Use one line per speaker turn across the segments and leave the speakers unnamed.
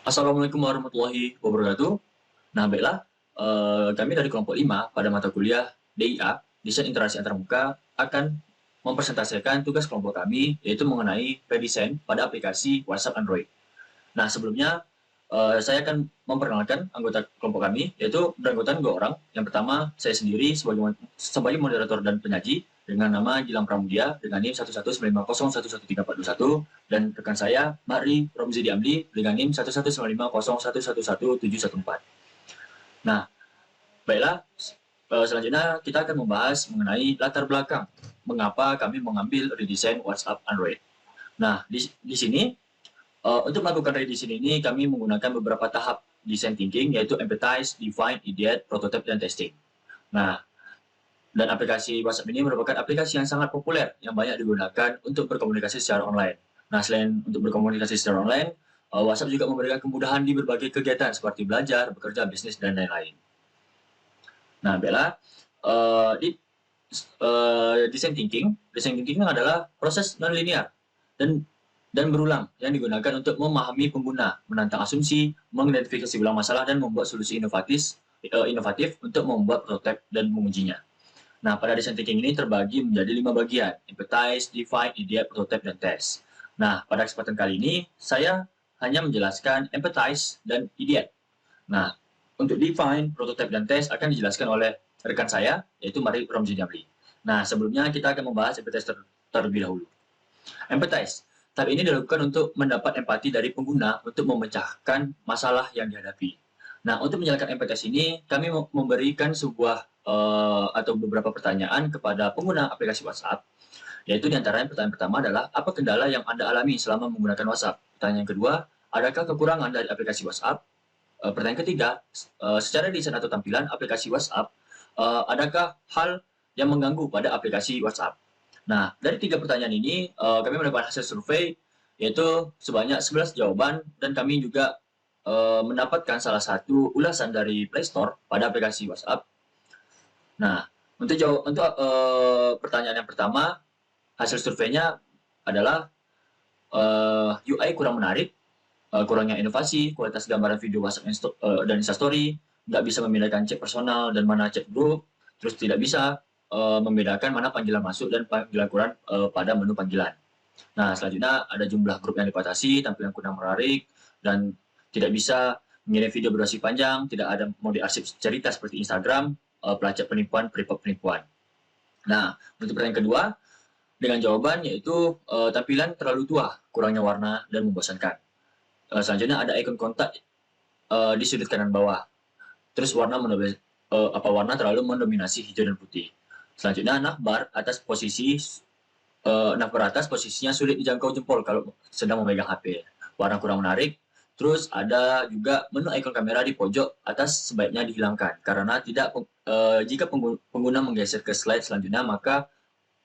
Assalamualaikum warahmatullahi wabarakatuh. Nah, baiklah, kami dari kelompok 5 pada mata kuliah DIA, Desain Interaksi Antarmuka, akan mempresentasikan tugas kelompok kami, yaitu mengenai redesign pada aplikasi WhatsApp Android. Nah, sebelumnya saya akan memperkenalkan anggota kelompok kami, yaitu beranggotakan 2 orang. Yang pertama, saya sendiri sebagai moderator dan penyaji dengan nama Gilang Pramudia dengan NIM 11950113421 dan rekan saya Mari Romzi Amli dengan NIM 11950111714. Nah, baiklah, selanjutnya kita akan membahas mengenai latar belakang mengapa kami mengambil redesign WhatsApp Android. Nah, di sini untuk melakukan redesign ini, kami menggunakan beberapa tahap design thinking, yaitu empathize, define, ideate, prototype, dan testing. Nah, dan aplikasi WhatsApp ini merupakan aplikasi yang sangat populer, yang banyak digunakan untuk berkomunikasi secara online. Nah, selain untuk berkomunikasi secara online, WhatsApp juga memberikan kemudahan di berbagai kegiatan seperti belajar, bekerja, bisnis, dan lain-lain. Nah, Bella, di design thinking adalah proses non-linear dan berulang yang digunakan untuk memahami pengguna, menantang asumsi, mengidentifikasi ulang masalah, dan membuat solusi inovatif untuk membuat prototipe dan mengujinya. Nah, pada design thinking ini terbagi menjadi 5 bagian: empathize, define, ideate, prototype, dan test. Nah, pada kesempatan kali ini, saya hanya menjelaskan empathize dan ideate. Nah, untuk define, prototype, dan test akan dijelaskan oleh rekan saya, yaitu Mari Romzi Jamli. Nah, sebelumnya kita akan membahas empathize terlebih dahulu. Empathize. Tahap ini dilakukan untuk mendapat empati dari pengguna untuk memecahkan masalah yang dihadapi. Nah, untuk menjalankan empathize ini, kami memberikan sebuah atau beberapa pertanyaan kepada pengguna aplikasi WhatsApp, yaitu diantaranya pertanyaan pertama adalah, apa kendala yang Anda alami selama menggunakan WhatsApp? Pertanyaan kedua, adakah kekurangan dari aplikasi WhatsApp? Pertanyaan ketiga, secara desain atau tampilan aplikasi WhatsApp, adakah hal yang mengganggu pada aplikasi WhatsApp? Nah, dari 3 pertanyaan ini, kami mendapatkan hasil survei, yaitu sebanyak 11 jawaban, dan kami juga mendapatkan salah satu ulasan dari Play Store pada aplikasi WhatsApp. Nah, untuk pertanyaan yang pertama, hasil surveinya adalah UI kurang menarik, kurangnya inovasi, kualitas gambaran video WhatsApp dan Instastory, nggak bisa membedakan chat personal dan mana chat grup, terus tidak bisa membedakan mana panggilan masuk dan panggilan kurang pada menu panggilan. Nah, selanjutnya ada jumlah grup yang dibatasi, tampilan kurang menarik, dan tidak bisa mengirim video durasi panjang, tidak ada mode arsip cerita seperti Instagram, pelacak penipuan, penipuan. Nah, untuk pertanyaan kedua, dengan jawaban yaitu tampilan terlalu tua, kurangnya warna, dan membosankan. Selanjutnya ada ikon kontak di sudut kanan bawah. Terus warna terlalu mendominasi hijau dan putih. Selanjutnya navbar atas posisinya sulit dijangkau jempol kalau sedang memegang HP. Warna kurang menarik. Terus ada juga menu ikon kamera di pojok atas sebaiknya dihilangkan karena jika pengguna menggeser ke slide selanjutnya maka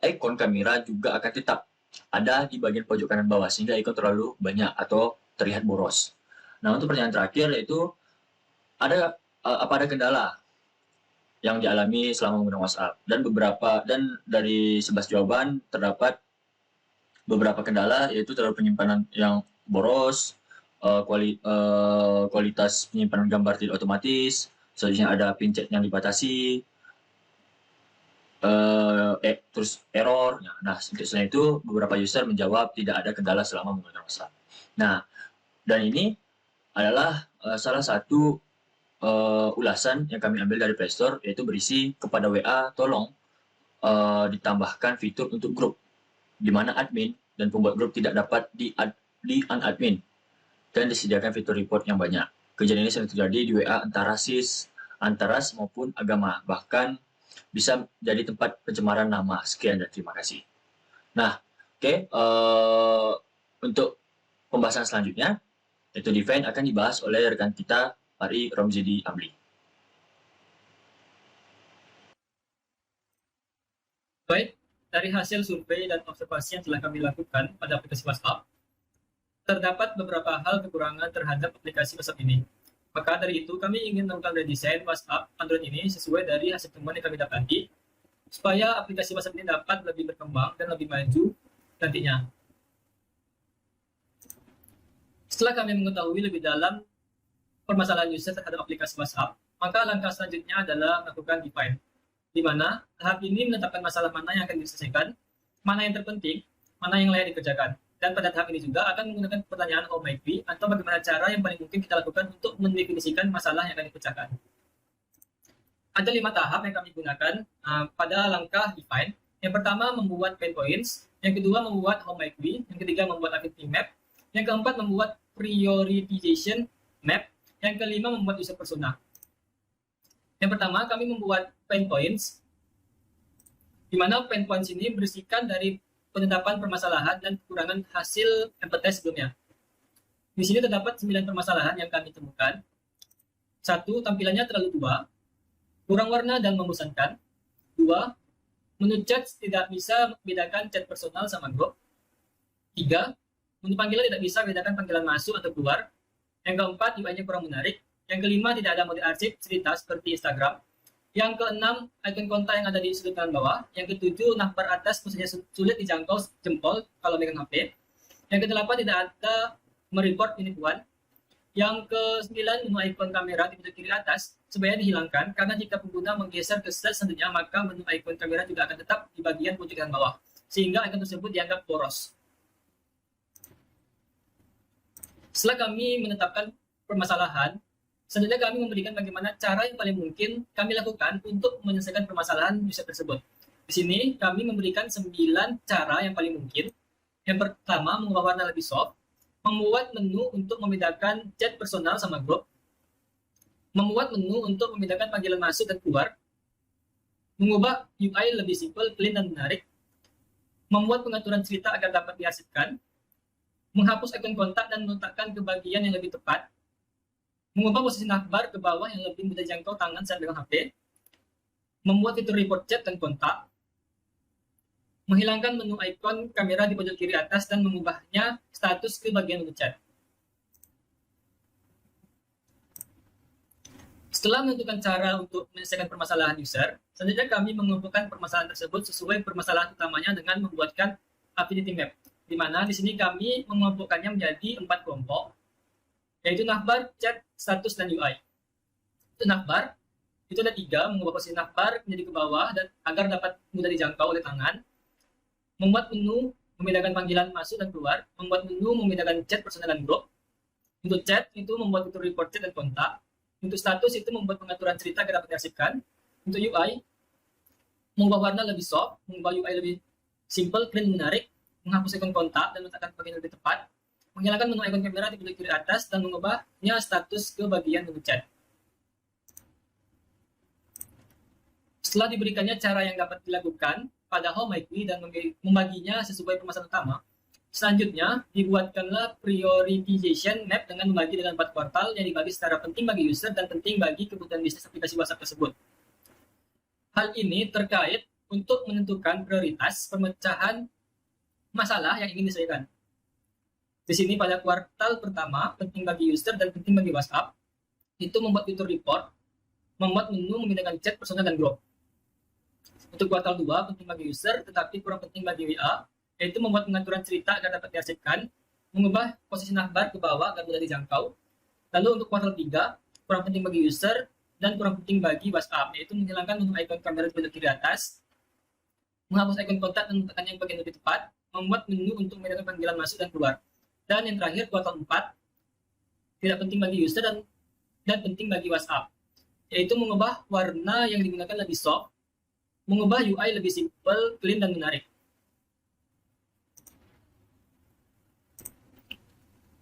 ikon kamera juga akan tetap ada di bagian pojok kanan bawah sehingga ikon terlalu banyak atau terlihat boros. Nah, untuk pertanyaan terakhir yaitu apa ada kendala yang dialami selama menggunakan WhatsApp, dan dari 11 jawaban terdapat beberapa kendala, yaitu terlalu penyimpanan yang boros, kualitas penyimpanan gambar tidak otomatis, selanjutnya ada pin chat yang dibatasi, terus error. Nah, selain itu beberapa user menjawab tidak ada kendala selama menggunakan WhatsApp. Nah, dan ini adalah salah satu ulasan yang kami ambil dari Play Store, yaitu berisi kepada WA tolong ditambahkan fitur untuk grup di mana admin dan pembuat grup tidak dapat di-unadmin dan disediakan fitur report yang banyak. Kejadian ini sering terjadi di WA antara antaras maupun agama, bahkan bisa jadi tempat pencemaran nama. Sekian dan terima kasih. Nah, oke, untuk pembahasan selanjutnya, yaitu define, akan dibahas oleh rekan kita Mari Romzi Amli.
Baik, dari hasil survei dan observasi yang telah kami lakukan pada aplikasi WhatsApp, terdapat beberapa hal kekurangan terhadap aplikasi WhatsApp ini. Maka dari itu, kami ingin melakukan redesign WhatsApp Android ini sesuai dari hasil temuan yang kami dapati, supaya aplikasi WhatsApp ini dapat lebih berkembang dan lebih maju nantinya. Setelah kami mengetahui lebih dalam permasalahan user terhadap aplikasi WhatsApp, maka langkah selanjutnya adalah melakukan define, di mana tahap ini menetapkan masalah mana yang akan diselesaikan, mana yang terpenting, mana yang layak dikerjakan. Dan pada tahap ini juga akan menggunakan pertanyaan how might we, atau bagaimana cara yang paling mungkin kita lakukan untuk mendefinisikan masalah yang akan dipecahkan. Ada 5 tahap yang kami gunakan pada langkah define. Yang pertama membuat pain points, yang kedua membuat how might we, yang ketiga membuat activity map, yang keempat membuat prioritization map, yang kelima membuat user persona. Yang pertama kami membuat pain points, di mana pain points ini berisikan dari penetapan permasalahan dan kekurangan hasil empathy sebelumnya. Di sini terdapat 9 permasalahan yang kami temukan. 1. Tampilannya terlalu tua, kurang warna dan membosankan. 2. Menu chat tidak bisa membedakan chat personal sama grup. 3. Menu panggilan tidak bisa membedakan panggilan masuk atau keluar. Yang keempat, UI-nya kurang menarik. Yang kelima, tidak ada mode arsip cerita seperti Instagram. Yang keenam, icon kontak yang ada di sudut kanan bawah. Yang ketujuh, navbar atas posisinya sulit dijangkau jempol kalau megang HP. Yang kedelapan, tidak ada mereport penipuan. Yang ke-9, menu icon kamera di pojok kiri atas sebaiknya dihilangkan, karena jika pengguna menggeser ke slide selanjutnya, maka menu icon kamera juga akan tetap di bagian pojok kanan bawah, sehingga icon tersebut dianggap boros. Setelah kami menetapkan permasalahan, selanjutnya kami memberikan bagaimana cara yang paling mungkin kami lakukan untuk menyelesaikan permasalahan user tersebut. Di sini kami memberikan 9 cara yang paling mungkin. Yang pertama, mengubah warna lebih soft, membuat menu untuk membedakan chat personal sama grup, membuat menu untuk membedakan panggilan masuk dan keluar, mengubah UI lebih simple, clean, dan menarik, membuat pengaturan cerita agar dapat diarsipkan, menghapus icon kontak dan meletakkan ke bagian yang lebih tepat, mengubah posisi navbar ke bawah yang lebih mudah jangkau tangan saat pegang HP, membuat fitur report chat dan kontak, menghilangkan menu icon kamera di pojok kiri atas dan mengubahnya status ke bagian menu chat. Setelah menentukan cara untuk menyelesaikan permasalahan user, selanjutnya kami mengumpulkan permasalahan tersebut sesuai permasalahan utamanya dengan membuatkan affinity map, di mana di sini kami mengelompokkannya menjadi 4 kelompok, yaitu navbar, chat, status, dan UI. Untuk navbar, itu ada 3, mengubah posisi navbar menjadi ke bawah dan agar dapat mudah dijangkau oleh tangan, membuat menu membedakan panggilan masuk dan keluar, membuat menu membedakan chat personal dan grup. Untuk chat, itu membuat fitur report chat dan kontak. Untuk status, itu membuat pengaturan cerita agar dapat diarsipkan. Untuk UI, mengubah warna lebih soft, mengubah UI lebih simple, clean, menarik, menghapus icon kontak dan meletakkan bagian lebih tepat, menghilangkan menu icon kamera di pojok kiri atas dan mengubahnya status ke bagian menu chat. Setelah diberikannya cara yang dapat dilakukan pada how might we dan membaginya sesuai permasalahan utama, selanjutnya dibuatkanlah prioritization map dengan membagi dengan 4 kuartal yang dibagi secara penting bagi user dan penting bagi kebutuhan bisnis aplikasi WhatsApp tersebut. Hal ini terkait untuk menentukan prioritas pemecahan masalah yang ingin diselesaikan. Di sini pada kuartal pertama, penting bagi user dan penting bagi WhatsApp, itu membuat fitur report, membuat menu membedakan chat personal dan grup. Untuk kuartal 2, penting bagi user tetapi kurang penting bagi WA, yaitu membuat pengaturan cerita agar dapat diarsipkan, mengubah posisi navbar ke bawah agar mudah dijangkau. Lalu untuk kuartal 3, kurang penting bagi user dan kurang penting bagi WhatsApp, yaitu menghilangkan menu icon kamera di pojok kiri atas, menghapus icon kontak dan meletakkannya yang bagian lebih tepat, membuat menu untuk membedakan panggilan masuk dan keluar. Dan yang terakhir, kuartal 4, tidak penting bagi user dan penting bagi WhatsApp, yaitu mengubah warna yang digunakan lebih soft, mengubah UI lebih simple, clean, dan menarik.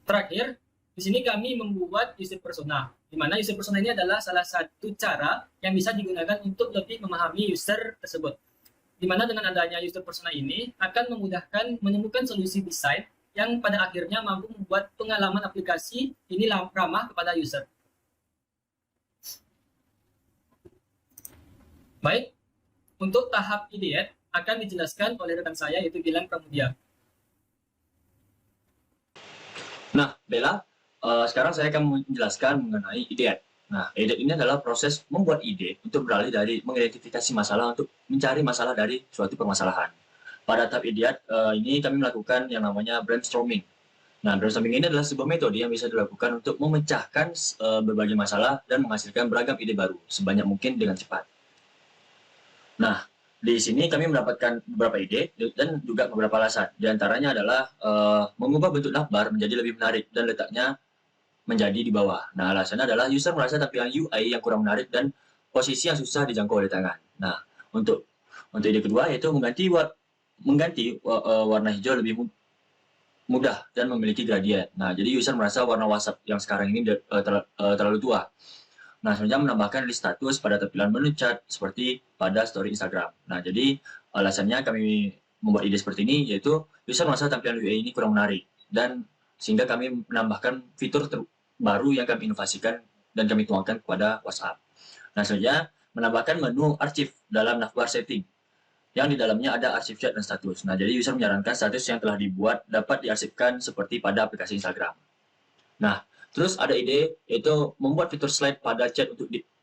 Terakhir, di sini kami membuat user persona, di mana user persona ini adalah salah satu cara yang bisa digunakan untuk lebih memahami user tersebut. Di mana dengan adanya user persona ini akan memudahkan menemukan solusi desain yang pada akhirnya mampu membuat pengalaman aplikasi ini ramah kepada user. Baik, untuk tahap ideate akan dijelaskan oleh rekan saya yaitu Gilang Pramudia.
Nah, Bella, sekarang saya akan menjelaskan mengenai ideate. Nah, ideate ini adalah proses membuat ide untuk beralih dari mengidentifikasi masalah untuk mencari masalah dari suatu permasalahan. Pada tahap ideate ini kami melakukan yang namanya brainstorming. Nah, brainstorming ini adalah sebuah metode yang bisa dilakukan untuk memecahkan berbagai masalah dan menghasilkan beragam ide baru sebanyak mungkin dengan cepat. Nah, di sini kami mendapatkan beberapa ide dan juga beberapa alasan. Di antaranya adalah mengubah bentuk navbar menjadi lebih menarik dan letaknya menjadi di bawah. Nah, alasannya adalah user merasa tampilan UI yang kurang menarik dan posisi yang susah dijangkau oleh tangan. Nah, untuk ide kedua yaitu mengganti warna hijau lebih mudah dan memiliki gradien. Nah, jadi user merasa warna WhatsApp yang sekarang ini terlalu tua. Nah, selanjutnya menambahkan list status pada tampilan menu chat seperti pada story Instagram. Nah, jadi alasannya kami membuat ide seperti ini yaitu user merasa tampilan UI ini kurang menarik dan sehingga kami menambahkan fitur baru yang kami inovasikan dan kami tuangkan kepada WhatsApp. Nah, selanjutnya menambahkan menu arsip dalam navbar setting yang di dalamnya ada arsip chat dan status. Nah, jadi user menyarankan status yang telah dibuat dapat diarsipkan seperti pada aplikasi Instagram. Nah, terus ada ide yaitu membuat fitur slide pada chat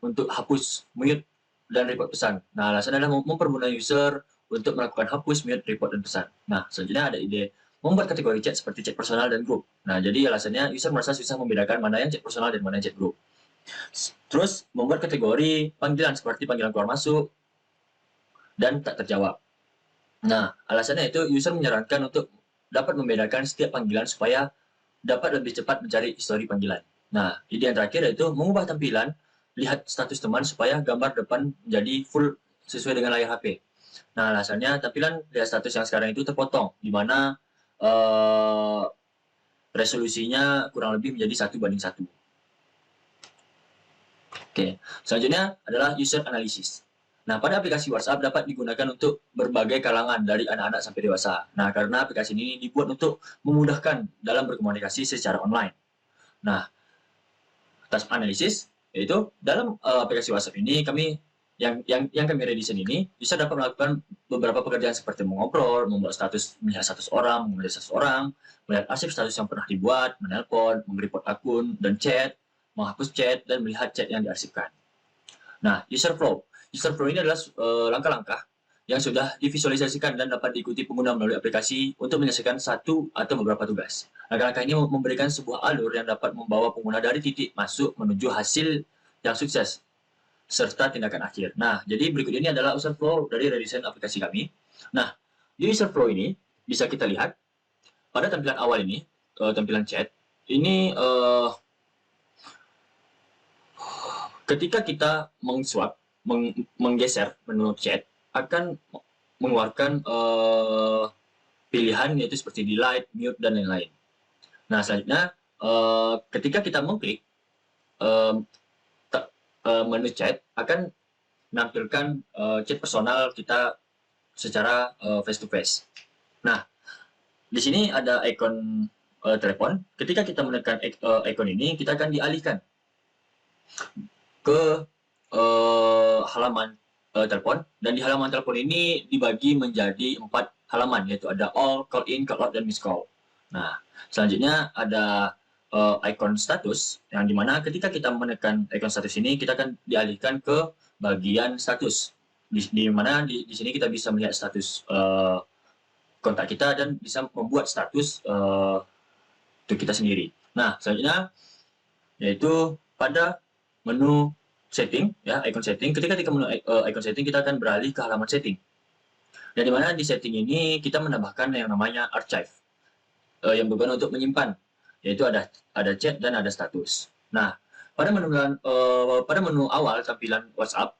untuk hapus, mute, dan report pesan. Nah, alasannya adalah mempermudah user untuk melakukan hapus, mute, report, dan pesan. Nah, selanjutnya ada ide membuat kategori chat seperti chat personal dan grup. Nah, jadi alasannya user merasa susah membedakan mana yang chat personal dan mana yang chat grup. Terus membuat kategori panggilan seperti panggilan keluar masuk dan tak terjawab. Nah, alasannya itu user menyarankan untuk dapat membedakan setiap panggilan supaya dapat lebih cepat mencari histori panggilan. Nah, ide yang terakhir yaitu mengubah tampilan lihat status teman supaya gambar depan menjadi full sesuai dengan layar HP. Nah, alasannya tampilan lihat status yang sekarang itu terpotong, di mana resolusinya kurang lebih menjadi 1:1. Oke, selanjutnya adalah user analysis. Nah, pada aplikasi WhatsApp dapat digunakan untuk berbagai kalangan dari anak-anak sampai dewasa. Nah, karena aplikasi ini dibuat untuk memudahkan dalam berkomunikasi secara online. Nah, task analysis yaitu dalam aplikasi WhatsApp ini yang kami redesign ini bisa dapat melakukan beberapa pekerjaan seperti mengobrol, membuat status, melihat status orang, melihat status orang, melihat arsip status yang pernah dibuat, menelpon, mengreport akun dan chat, menghapus chat dan melihat chat yang diarsipkan. Nah, user flow. User flow ini adalah langkah-langkah yang sudah divisualisasikan dan dapat diikuti pengguna melalui aplikasi untuk menyelesaikan satu atau beberapa tugas. Langkah-langkah ini memberikan sebuah alur yang dapat membawa pengguna dari titik masuk menuju hasil yang sukses serta tindakan akhir. Nah, jadi berikut ini adalah user flow dari redesign aplikasi kami. Nah, di user flow ini bisa kita lihat pada tampilan awal ini, tampilan chat, ini ketika kita menggeser menu chat akan mengeluarkan pilihan yaitu seperti delete, mute, dan lain-lain. Nah, selanjutnya ketika kita mengklik menu chat akan menampilkan chat personal kita secara face to face. Nah, di sini ada ikon telepon. Ketika kita menekan ikon ini, kita akan dialihkan ke halaman telepon, dan di halaman telepon ini dibagi menjadi 4 halaman, yaitu ada all, call in, call out, dan miss call. Nah, selanjutnya ada ikon status, yang dimana ketika kita menekan ikon status ini, kita akan dialihkan ke bagian status, di mana di sini kita bisa melihat status kontak kita dan bisa membuat status untuk kita sendiri. Nah, selanjutnya yaitu pada menu setting, ya, icon setting. Ketika kita menu icon setting, kita akan beralih ke halaman setting. Dan di mana di setting ini kita menambahkan yang namanya archive, yang berguna untuk menyimpan, yaitu ada chat dan ada status. Nah, pada menu awal tampilan WhatsApp,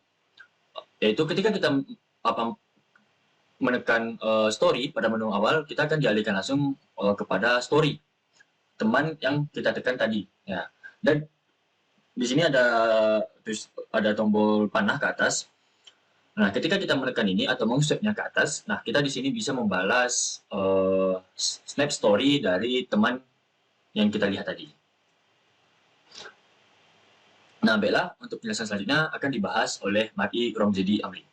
yaitu ketika kita menekan story pada menu awal, kita akan dialihkan langsung kepada story teman yang kita tekan tadi, ya. Dan di sini ada tombol panah ke atas. Nah, ketika kita menekan ini atau meng-swipe-nya ke atas, nah kita di sini bisa membalas snap story dari teman yang kita lihat tadi. Nah, baiklah, untuk penjelasan selanjutnya akan dibahas oleh Mar'i Romzedi Amri.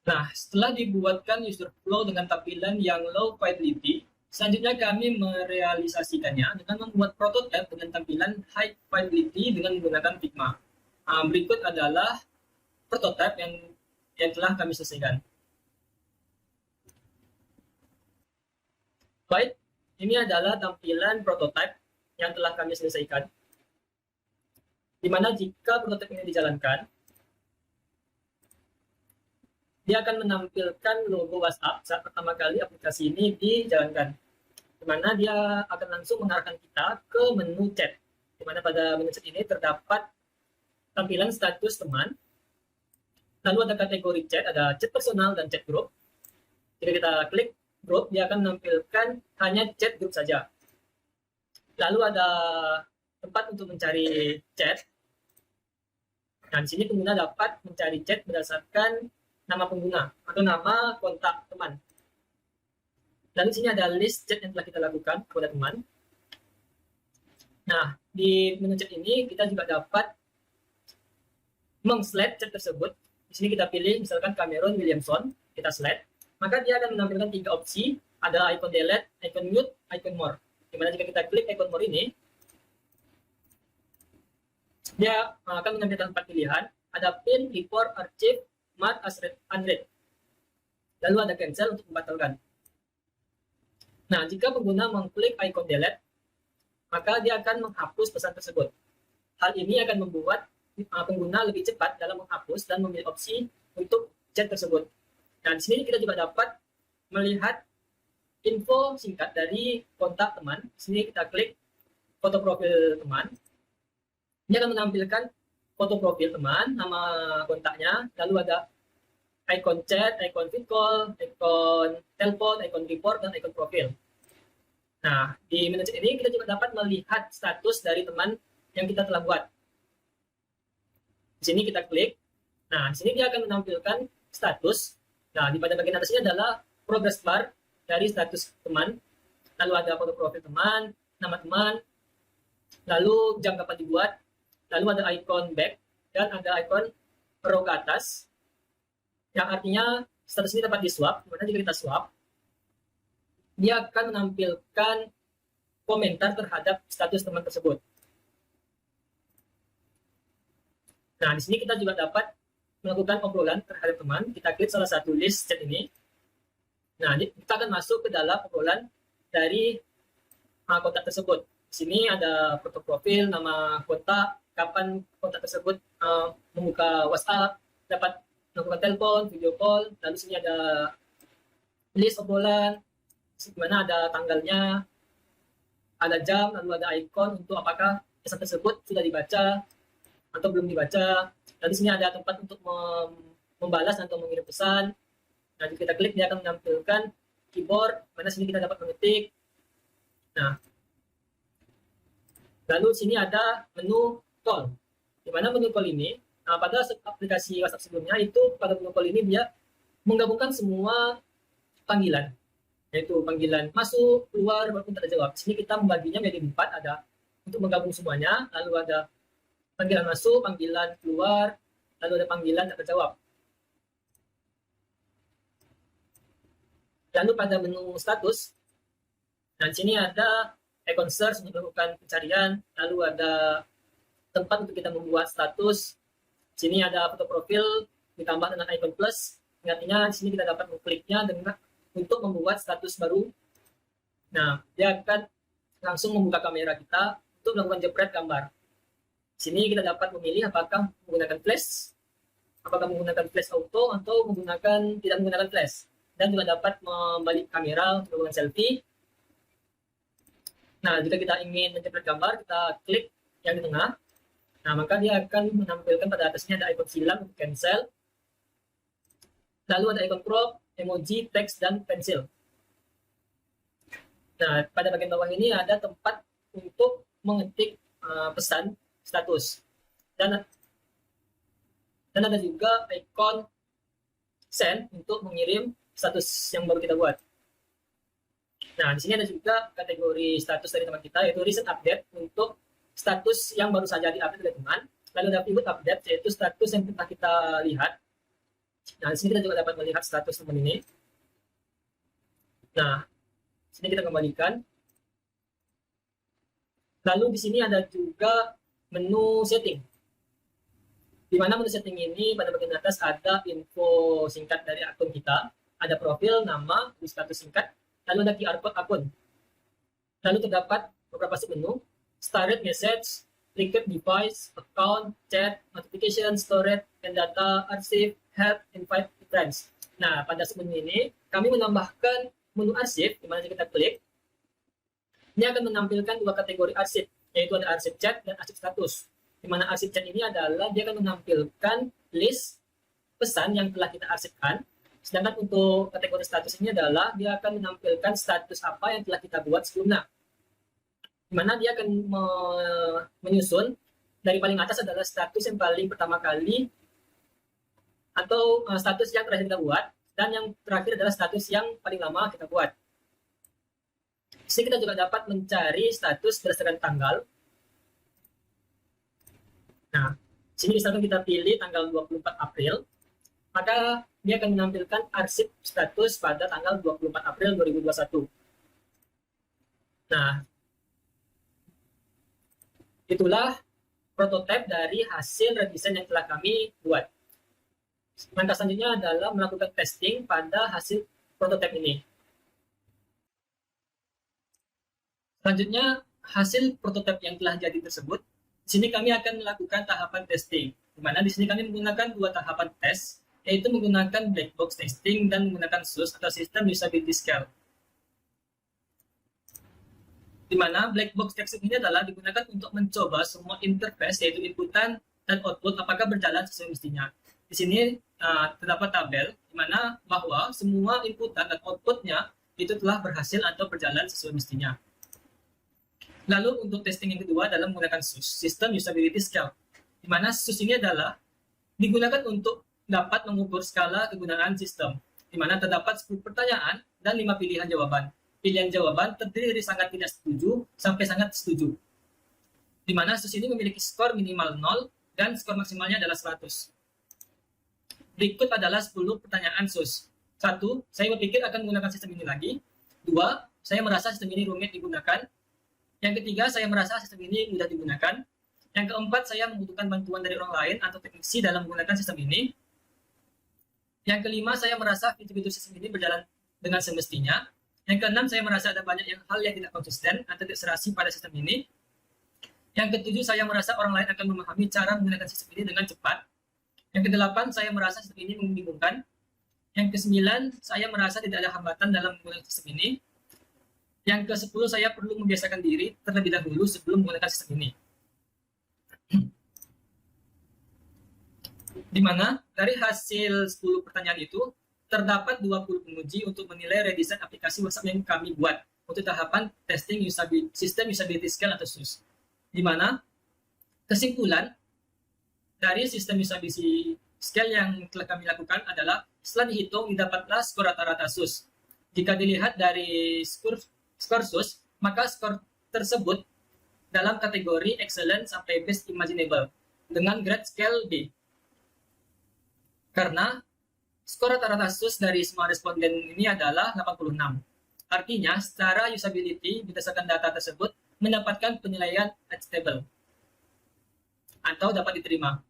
Nah, setelah dibuatkan user flow dengan tampilan yang low fidelity, selanjutnya kami merealisasikannya dengan membuat prototipe dengan tampilan high fidelity dengan menggunakan Figma. Berikut adalah prototipe yang telah kami selesaikan. Baik, ini adalah tampilan prototype yang telah kami selesaikan. Di mana jika prototipe ini dijalankan, dia akan menampilkan logo WhatsApp saat pertama kali aplikasi ini dijalankan. Di mana dia akan langsung mengarahkan kita ke menu chat. Di mana pada menu chat ini terdapat tampilan status teman, lalu ada kategori chat, ada chat personal dan chat group. Jika kita klik group, dia akan menampilkan hanya chat group saja. Lalu ada tempat untuk mencari chat. Nah, di sini pengguna dapat mencari chat berdasarkan nama pengguna atau nama kontak teman. Lalu di sini ada list chat yang telah kita lakukan kepada teman. Nah, di menu chat ini kita juga dapat meng-slide chat tersebut. Di sini kita pilih misalkan Cameron Williamson, kita slide, maka dia akan menampilkan 3 opsi, ada icon delete, icon mute, icon more. Dimana jika kita klik icon more ini, dia akan menampilkan 4 pilihan, ada pin, report, archive, mark as unread. Lalu ada cancel untuk membatalkan. Nah, jika pengguna mengklik icon delete, maka dia akan menghapus pesan tersebut. Hal ini akan membuat pengguna lebih cepat dalam menghapus dan memilih opsi untuk chat tersebut. Nah, di sini kita juga dapat melihat info singkat dari kontak teman. Di sini kita klik foto profil teman. Dia akan menampilkan foto profil teman, nama kontaknya, lalu ada icon chat, icon vid call, icon telepon, icon report, dan icon profil. Nah, di menu chat ini kita juga dapat melihat status dari teman yang kita telah buat. Di sini kita klik. Nah, di sini dia akan menampilkan status. Nah, di pada bagian atasnya adalah progress bar dari status teman. Lalu ada foto profil teman, nama teman, lalu jam kapan dibuat, lalu ada icon back, dan ada icon arrow ke atas, yang artinya status ini dapat di-swap. Dimana jika kita swap, dia akan menampilkan komentar terhadap status teman tersebut. Nah, di sini kita juga dapat melakukan obrolan terhadap teman. Kita klik salah satu list chat ini. Nah, kita akan masuk ke dalam obrolan dari kontak tersebut. Di sini ada foto profil, nama kontak, kapan kontak tersebut membuka WhatsApp, dapat melakukan telepon, video call. Lalu sini ada list obrolan, di mana ada tanggalnya, ada jam, lalu ada icon untuk apakah pesan tersebut sudah dibaca atau belum dibaca. Dan di sini ada tempat untuk membalas atau mengirim pesan. Nah, jika kita klik, dia akan menampilkan keyboard, mana sini kita dapat mengetik. Nah, lalu sini ada menu call. Di mana menu call ini, pada aplikasi WhatsApp sebelumnya itu, pada menu call ini dia menggabungkan semua panggilan, yaitu panggilan masuk, keluar, walaupun tak ada jawab. Di sini kita membaginya menjadi 4, ada untuk menggabung semuanya, lalu ada panggilan masuk, panggilan keluar, lalu ada panggilan tak terjawab. Lalu pada menu status, nah di sini ada icon search untuk melakukan pencarian, lalu ada tempat untuk kita membuat status. Di sini ada foto profil ditambah dengan icon plus. Artinya di sini kita dapat mengkliknya dengan untuk membuat status baru. Nah, dia akan langsung membuka kamera kita untuk melakukan jepret gambar. Di sini kita dapat memilih apakah menggunakan flash, apakah menggunakan flash auto atau tidak menggunakan flash. Dan juga dapat membalik kamera untuk melakukan selfie. Nah, jika kita ingin menjepret gambar, kita klik yang di tengah. Nah, maka dia akan menampilkan pada atasnya ada icon silang untuk cancel. Lalu ada icon crop, emoji, teks, dan pensil. Nah, pada bagian bawah ini ada tempat untuk mengetik pesan status. Dan ada juga icon send untuk mengirim status yang baru kita buat. Nah, di sini ada juga kategori status dari teman kita, yaitu recent update untuk status yang baru saja diupdate oleh teman. Lalu ada pivot update, yaitu status yang pernah kita lihat. Nah, di sini kita juga dapat melihat status teman ini. Nah, di sini kita kembalikan. Lalu di sini ada juga menu setting. Di mana menu setting ini pada bagian atas ada info singkat dari akun kita, ada profil, nama, status singkat, lalu ada QR code akun. Lalu terdapat beberapa submenu, started message, linked device, account, chat, notification, storage, and data, archive, help, invite, friends. Nah, pada submenu ini, kami menambahkan menu arsip, di mana jika kita klik, ini akan menampilkan dua kategori arsip, yaitu ada arsip chat dan arsip status. Di mana arsip chat ini adalah dia akan menampilkan list pesan yang telah kita arsipkan, sedangkan untuk kategori status ini adalah dia akan menampilkan status apa yang telah kita buat sebelumnya. Di mana dia akan menyusun dari paling atas adalah status yang paling pertama kali atau status yang terakhir kita buat, dan yang terakhir adalah status yang paling lama kita buat. Di sini kita juga dapat mencari status berdasarkan tanggal. Nah, di sini misalkan kita pilih tanggal 24 April, maka dia akan menampilkan arsip status pada tanggal 24 April 2021. Nah, itulah prototipe dari hasil redesign yang telah kami buat. Langkah selanjutnya adalah melakukan testing pada hasil prototipe ini. Selanjutnya, hasil prototipe yang telah jadi tersebut, di sini kami akan melakukan tahapan testing, di mana di sini kami menggunakan dua tahapan tes, yaitu menggunakan black box testing dan menggunakan SUS atau System Usability Scale. Di mana black box testing ini adalah digunakan untuk mencoba semua interface, yaitu inputan dan output, apakah berjalan sesuai mestinya. Di sini terdapat tabel di mana bahwa semua inputan dan outputnya itu telah berhasil atau berjalan sesuai mestinya. Lalu untuk testing yang kedua adalah menggunakan SUS, System Usability Scale, di mana SUS ini adalah digunakan untuk dapat mengukur skala kegunaan sistem, di mana terdapat 10 pertanyaan dan 5 pilihan jawaban. Pilihan jawaban terdiri dari sangat tidak setuju sampai sangat setuju, di mana SUS ini memiliki skor minimal 0 dan skor maksimalnya adalah 100. Berikut adalah 10 pertanyaan SUS. 1. Saya berpikir akan menggunakan sistem ini lagi. 2. Saya merasa sistem ini rumit digunakan. Yang ketiga, saya merasa sistem ini mudah digunakan. Yang keempat, saya membutuhkan bantuan dari orang lain atau teknisi dalam menggunakan sistem ini. Yang kelima, saya merasa fitur-fitur sistem ini berjalan dengan semestinya. Yang keenam, saya merasa ada banyak hal yang tidak konsisten atau tidak serasi pada sistem ini. Yang ketujuh, saya merasa orang lain akan memahami cara menggunakan sistem ini dengan cepat. Yang kedelapan, saya merasa sistem ini membingungkan. Yang kesembilan, saya merasa tidak ada hambatan dalam menggunakan sistem ini. Yang ke-10, saya perlu membiasakan diri terlebih dahulu sebelum menggunakan sistem ini. Di mana dari hasil 10 pertanyaan itu, terdapat 20 penguji untuk menilai redesign aplikasi WhatsApp yang kami buat untuk tahapan testing System Usability Scale atau SUS. Di mana kesimpulan dari System Usability Scale yang telah kami lakukan adalah setelah dihitung didapatlah skor rata-rata SUS. Jika dilihat dari skor SUS, maka skor tersebut dalam kategori excellent sampai best imaginable dengan grade scale B. Karena skor rata-rata SUS dari semua responden ini adalah 86. Artinya, secara usability berdasarkan data tersebut mendapatkan penilaian acceptable atau dapat diterima.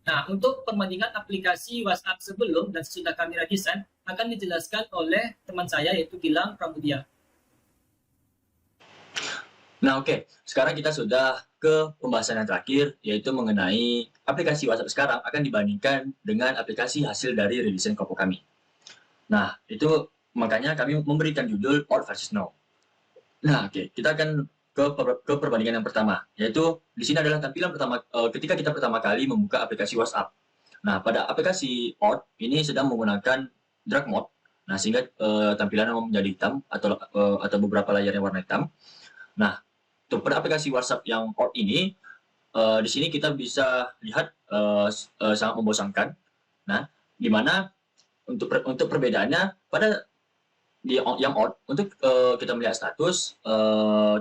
Nah, untuk perbandingan aplikasi WhatsApp sebelum dan sesudah kami redesign akan dijelaskan oleh teman saya yaitu Gilang Pramudia.
Nah, oke. Sekarang kita sudah ke pembahasan yang terakhir, yaitu mengenai aplikasi WhatsApp sekarang akan dibandingkan dengan aplikasi hasil dari redesign Kopo kami. Nah, itu makanya kami memberikan judul Old versus Now. Nah, oke. Kita akan ke perbandingan yang pertama, yaitu di sini adalah tampilan pertama ketika kita pertama kali membuka aplikasi WhatsApp. Nah, pada aplikasi Odd ini sedang menggunakan dark mode, nah sehingga tampilannya menjadi hitam atau beberapa layar yang warna hitam. Nah, untuk pada aplikasi WhatsApp yang Odd ini, di sini kita bisa lihat sangat membosankan. Nah, di mana untuk perbedaannya pada yang Odd, untuk kita melihat status,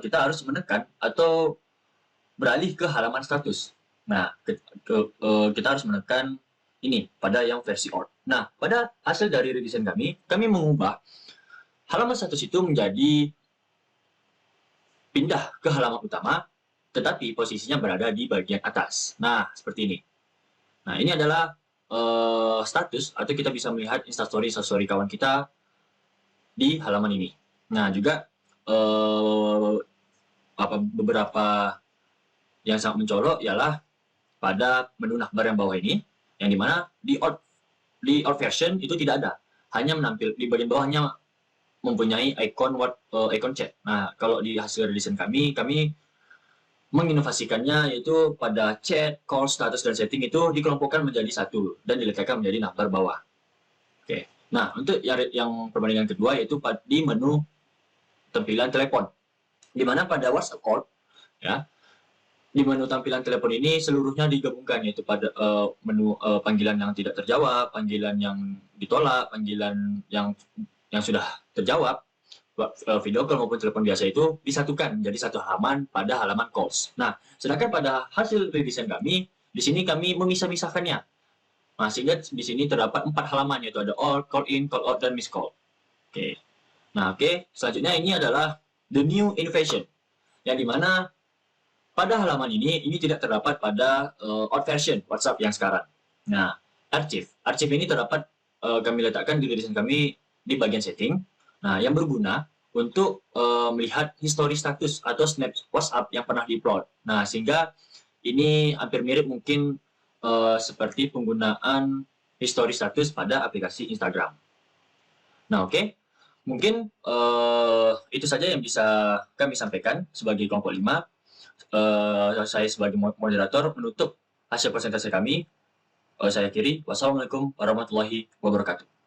kita harus menekan atau beralih ke halaman status. Nah, kita harus menekan ini pada yang versi Odd. Nah, pada hasil dari redesign kami mengubah halaman status itu menjadi pindah ke halaman utama, tetapi posisinya berada di bagian atas. Nah, seperti ini. Nah, ini adalah status, atau kita bisa melihat instastory kawan kita di halaman ini. Nah, juga beberapa yang sangat mencolok ialah pada menu navbar yang bawah ini, yang dimana di old version itu tidak ada, hanya menampil di bagian bawahnya mempunyai icon chat. Nah, kalau di hasil rilisan kami menginovasikannya, yaitu pada chat, call, status, dan setting itu dikelompokkan menjadi satu dan diletakkan menjadi navbar bawah. Oke. Nah, untuk yang perbandingan kedua yaitu di menu tampilan telepon, di mana pada WhatsApp call, ya, di menu tampilan telepon ini seluruhnya digabungkan, yaitu pada menu panggilan yang tidak terjawab, panggilan yang ditolak, panggilan yang sudah terjawab, video call maupun telepon biasa itu disatukan menjadi satu halaman pada halaman calls. Nah, sedangkan pada hasil redesign kami, di sini kami memisah-misahkannya. Nah, sehingga di sini terdapat 4 halaman, yaitu ada all, call in, call out, dan miss call. Oke. Nah, selanjutnya ini adalah the new innovation, yang dimana pada halaman ini tidak terdapat pada old version WhatsApp yang sekarang. Nah, archive ini terdapat kami letakkan di redesign kami di bagian setting. Nah, yang berguna untuk melihat history status atau snap WhatsApp yang pernah di-upload. Nah, sehingga ini hampir mirip mungkin seperti penggunaan history status pada aplikasi Instagram. Nah, mungkin itu saja yang bisa kami sampaikan sebagai kelompok 5. Saya sebagai moderator menutup hasil presentasi kami. Saya akhiri. Wassalamualaikum warahmatullahi wabarakatuh.